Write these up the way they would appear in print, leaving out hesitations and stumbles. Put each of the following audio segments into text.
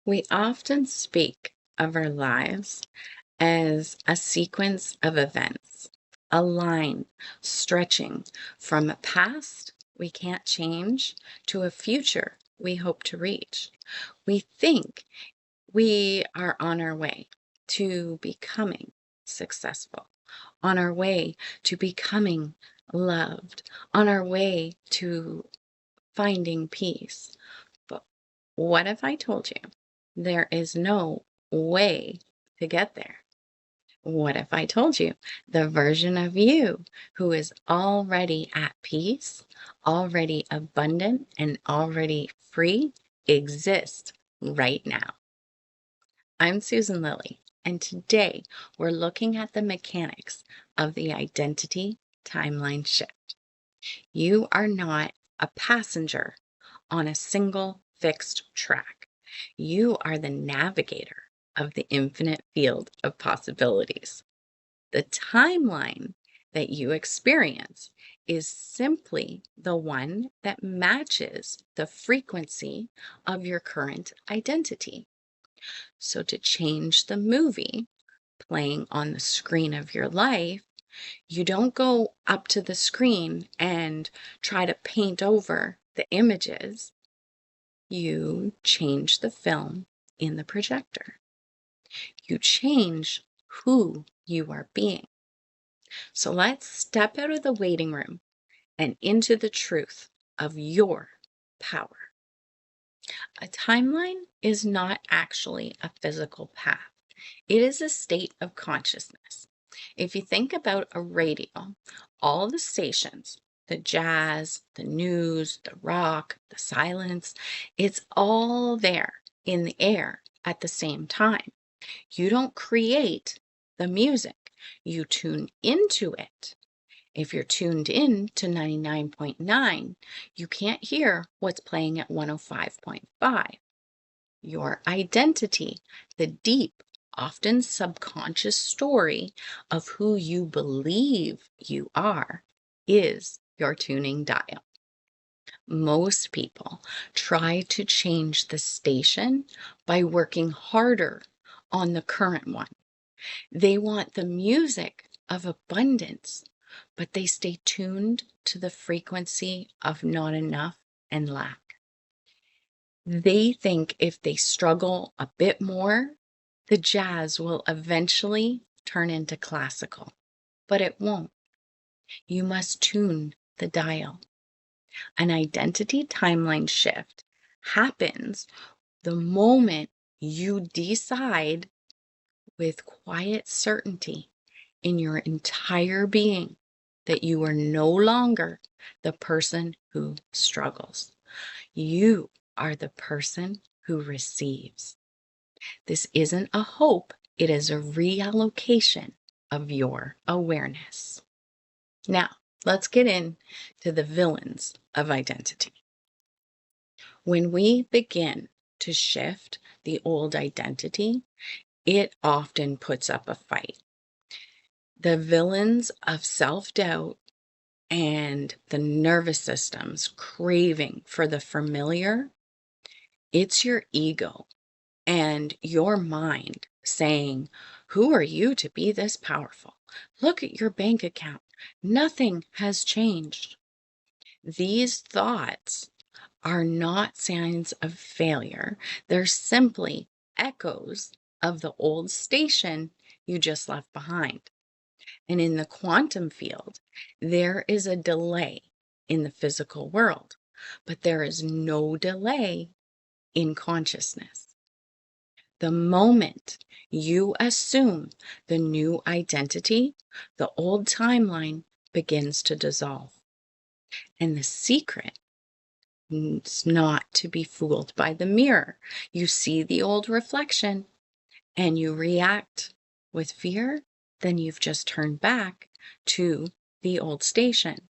We often speak of our lives as a sequence of events, a line stretching from a past we can't change to a future we hope to reach. We think we are on our way to becoming successful, on our way to becoming loved, on our way to finding peace. But what if I told you there is no way to get there? What if I told you the version of you who is already at peace, already abundant, and already free exists right now? I'm Susan Lilley, and today we're looking at the mechanics of the identity timeline shift. You are not a passenger on a single fixed track. You are the navigator of the infinite field of possibilities. The timeline that you experience is simply the one that matches the frequency of your current identity. So, to change the movie playing on the screen of your life, you don't go up to the screen and try to paint over the images. You change the film in the projector. You change who you are being. So let's step out of the waiting room and into the truth of your power. A timeline is not actually a physical path. It is a state of consciousness. If you think about a radio, all the stations, the jazz, the news, the rock, the silence, it's all there in the air at the same time. You don't create the music, you tune into it. If you're tuned in to 99.9, you can't hear what's playing at 105.5. Your identity, the deep, often subconscious story of who you believe you are, is your tuning dial. Most people try to change the station by working harder on the current one. They want the music of abundance, but they stay tuned to the frequency of not enough and lack. They think if they struggle a bit more, the jazz will eventually turn into classical, but it won't. You must tune the dial. An identity timeline shift happens the moment you decide with quiet certainty in your entire being that you are no longer the person who struggles. You are the person who receives. This isn't a hope, it is a reallocation of your awareness. Now, let's get into the villains of identity. When we begin to shift the old identity, it often puts up a fight. The villains of self-doubt and the nervous system's craving for the familiar, it's your ego and your mind saying, "Who are you to be this powerful? Look at your bank account. Nothing has changed." These thoughts are not signs of failure. They're simply echoes of the old station you just left behind. And in the quantum field, there is a delay in the physical world, but there is no delay in consciousness. The moment you assume the new identity, the old timeline begins to dissolve. And the secret is not to be fooled by the mirror. You see the old reflection and you react with fear, then you've just turned back to the old station.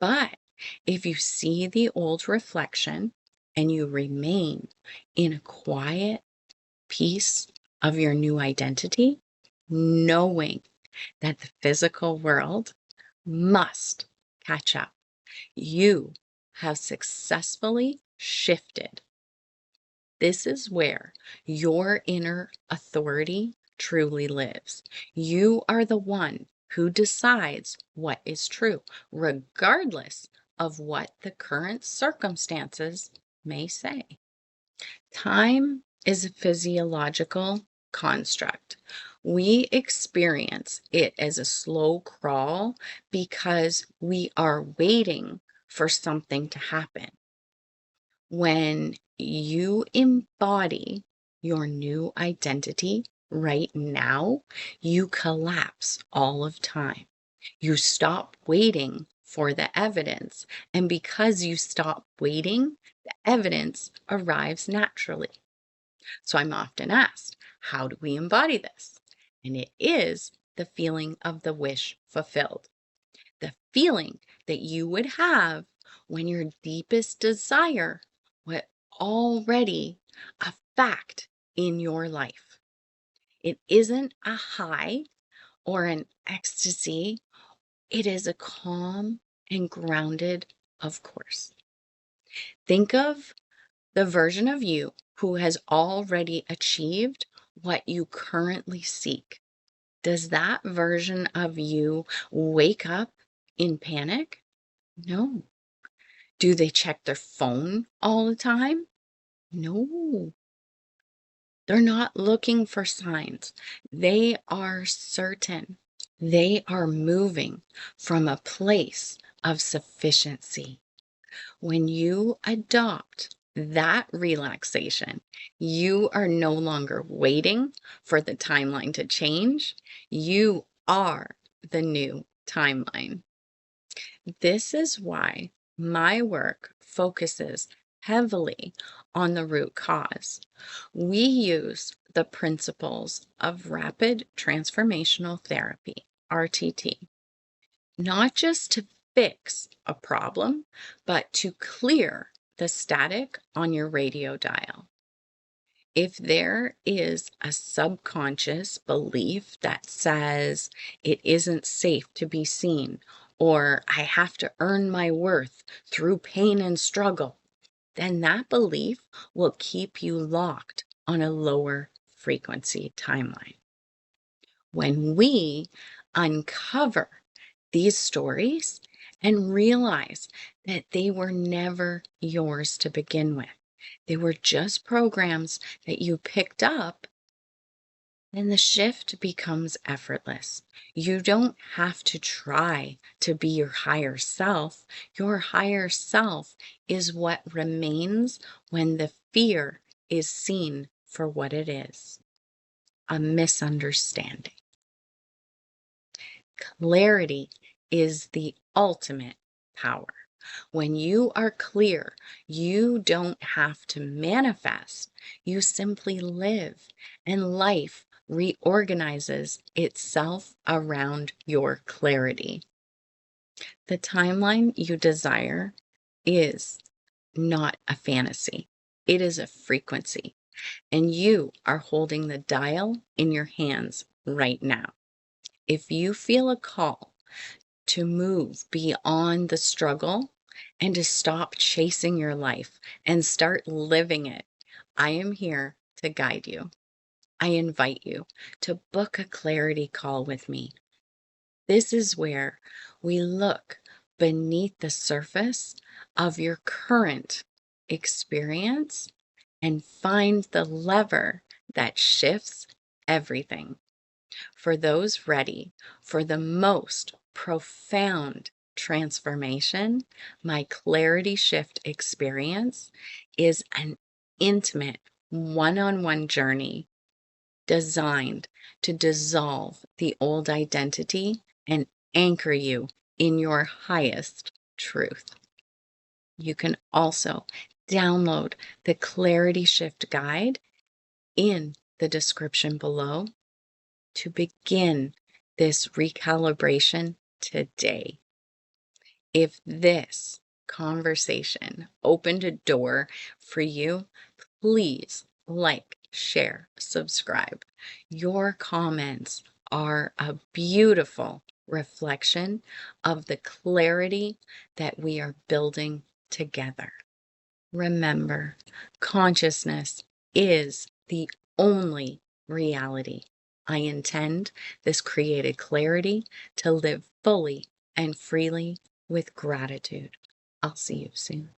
But if you see the old reflection and you remain in a quiet piece of your new identity, knowing that the physical world must catch up, you have successfully shifted This is where your inner authority truly lives. You are the one who decides what is true, regardless of what the current circumstances may say. Time is a physiological construct. We experience it as a slow crawl because we are waiting for something to happen. When you embody your new identity right now, you collapse all of time. You stop waiting for the evidence. And because you stop waiting, the evidence arrives naturally. So I'm often asked, how do we embody this? And it is the feeling of the wish fulfilled. The feeling that you would have when your deepest desire was already a fact in your life. It isn't a high or an ecstasy. It is a calm and grounded, of course. Think of the version of you who has already achieved what you currently seek. Does that version of you wake up in panic? No. Do they check their phone all the time? No. They're not looking for signs. They are certain. They are moving from a place of sufficiency. When you adopt that relaxation, you are no longer waiting for the timeline to change. You are the new timeline. This is why my work focuses heavily on the root cause. We use the principles of rapid transformational therapy, RTT, not just to fix a problem, but to clear the static on your radio dial. If there is a subconscious belief that says it isn't safe to be seen, or I have to earn my worth through pain and struggle, then that belief will keep you locked on a lower frequency timeline. When we uncover these stories and realize that they were never yours to begin with, they were just programs that you picked up, then the shift becomes effortless. You don't have to try to be your higher self. Your higher self is what remains when the fear is seen for what it is, a misunderstanding. Clarity is the ultimate power. When you are clear, you don't have to manifest. You simply live, and life reorganizes itself around your clarity. The timeline you desire is not a fantasy. It is a frequency, and you are holding the dial in your hands right now. If you feel a call to move beyond the struggle and to stop chasing your life and start living it, I am here to guide you. I invite you to book a clarity call with me. This is where we look beneath the surface of your current experience and find the lever that shifts everything. For those ready for the most profound transformation, my Clarity Shift experience is an intimate one-on-one journey designed to dissolve the old identity and anchor you in your highest truth. You can also download the Clarity Shift guide in the description below to begin this recalibration today. If this conversation opened a door for you, please like, share, subscribe. Your comments are a beautiful reflection of the clarity that we are building together. Remember, consciousness is the only reality. I intend this created clarity to live fully and freely with gratitude. I'll see you soon.